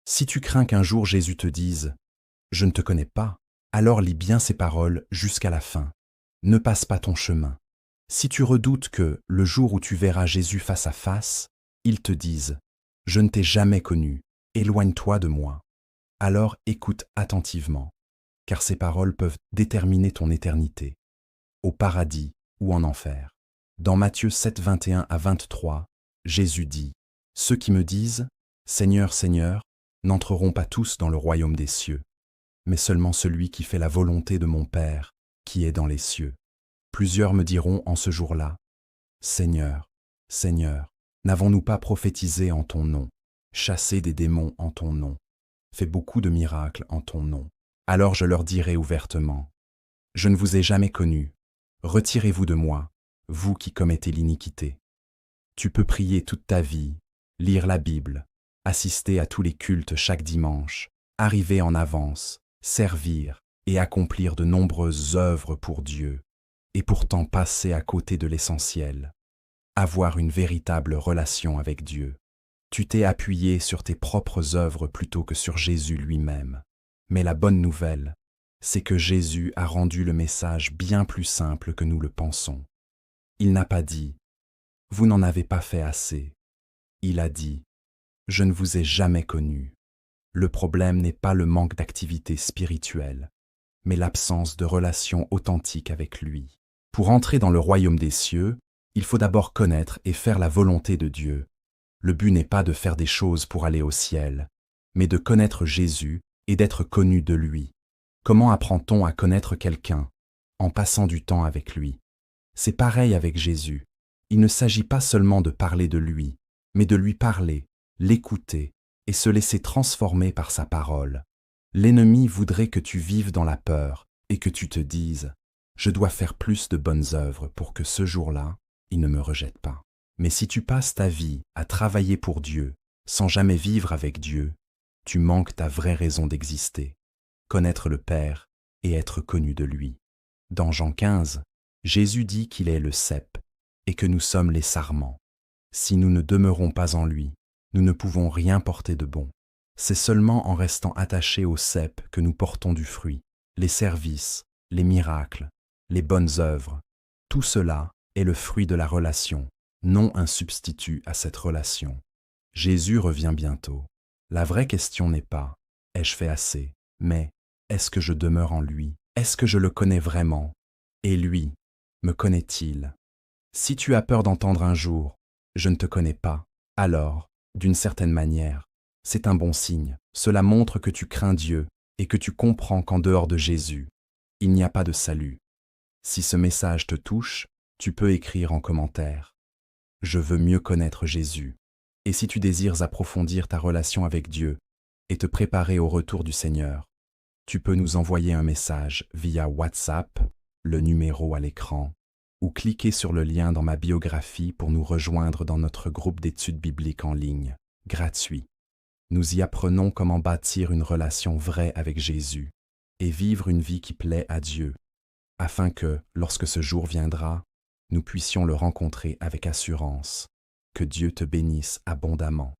Si tu crains qu'un jour Jésus te dise « Je ne te connais pas », alors lis bien ces paroles jusqu'à la fin. Ne passe pas ton chemin. Si tu redoutes que, le jour où tu verras Jésus face à face, il te dise « Je ne t'ai jamais connu, éloigne-toi de moi », alors écoute attentivement, car ces paroles peuvent déterminer ton éternité, au paradis ou en enfer. Dans Matthieu 7, 21 à 23, Jésus dit « Ceux qui me disent « Seigneur, Seigneur », n'entreront pas tous dans le royaume des cieux, mais seulement celui qui fait la volonté de mon Père, qui est dans les cieux. Plusieurs me diront en ce jour-là, « Seigneur, Seigneur, n'avons-nous pas prophétisé en ton nom, chassé des démons en ton nom, fait beaucoup de miracles en ton nom ?» Alors je leur dirai ouvertement, « Je ne vous ai jamais connu, retirez-vous de moi, vous qui commettez l'iniquité. » Tu peux prier toute ta vie, lire la Bible, assister à tous les cultes chaque dimanche, arriver en avance, servir et accomplir de nombreuses œuvres pour Dieu, et pourtant passer à côté de l'essentiel, avoir une véritable relation avec Dieu. Tu t'es appuyé sur tes propres œuvres plutôt que sur Jésus lui-même. Mais la bonne nouvelle, c'est que Jésus a rendu le message bien plus simple que nous le pensons. Il n'a pas dit « Vous n'en avez pas fait assez ». Il a dit « Je ne vous ai jamais connu ». Le problème n'est pas le manque d'activité spirituelle, mais l'absence de relation authentique avec lui. Pour entrer dans le royaume des cieux, il faut d'abord connaître et faire la volonté de Dieu. Le but n'est pas de faire des choses pour aller au ciel, mais de connaître Jésus et d'être connu de lui. Comment apprend-on à connaître quelqu'un? En passant du temps avec lui. C'est pareil avec Jésus. Il ne s'agit pas seulement de parler de lui, mais de lui parler, l'écouter et se laisser transformer par sa parole. L'ennemi voudrait que tu vives dans la peur et que tu te dises « Je dois faire plus de bonnes œuvres pour que ce jour-là, il ne me rejette pas. » Mais si tu passes ta vie à travailler pour Dieu, sans jamais vivre avec Dieu, tu manques ta vraie raison d'exister, connaître le Père et être connu de lui. Dans Jean 15, Jésus dit qu'il est le cep et que nous sommes les sarments. Si nous ne demeurons pas en lui, nous ne pouvons rien porter de bon. C'est seulement en restant attachés au cep que nous portons du fruit, les services, les miracles, les bonnes œuvres. Tout cela est le fruit de la relation, non un substitut à cette relation. Jésus revient bientôt. La vraie question n'est pas « ai-je fait assez ?», mais « est-ce que je demeure en lui ? Est-ce que je le connais vraiment ? Et lui, me connaît-il ?» Si tu as peur d'entendre un jour « je ne te connais pas », alors, d'une certaine manière, c'est un bon signe. Cela montre que tu crains Dieu et que tu comprends qu'en dehors de Jésus, il n'y a pas de salut. Si ce message te touche, tu peux écrire en commentaire « Je veux mieux connaître Jésus ». Et si tu désires approfondir ta relation avec Dieu et te préparer au retour du Seigneur, tu peux nous envoyer un message via WhatsApp, le numéro à l'écran, ou cliquer sur le lien dans ma biographie pour nous rejoindre dans notre groupe d'études bibliques en ligne, gratuit. Nous y apprenons comment bâtir une relation vraie avec Jésus et vivre une vie qui plaît à Dieu, afin que, lorsque ce jour viendra, nous puissions le rencontrer avec assurance. Que Dieu te bénisse abondamment.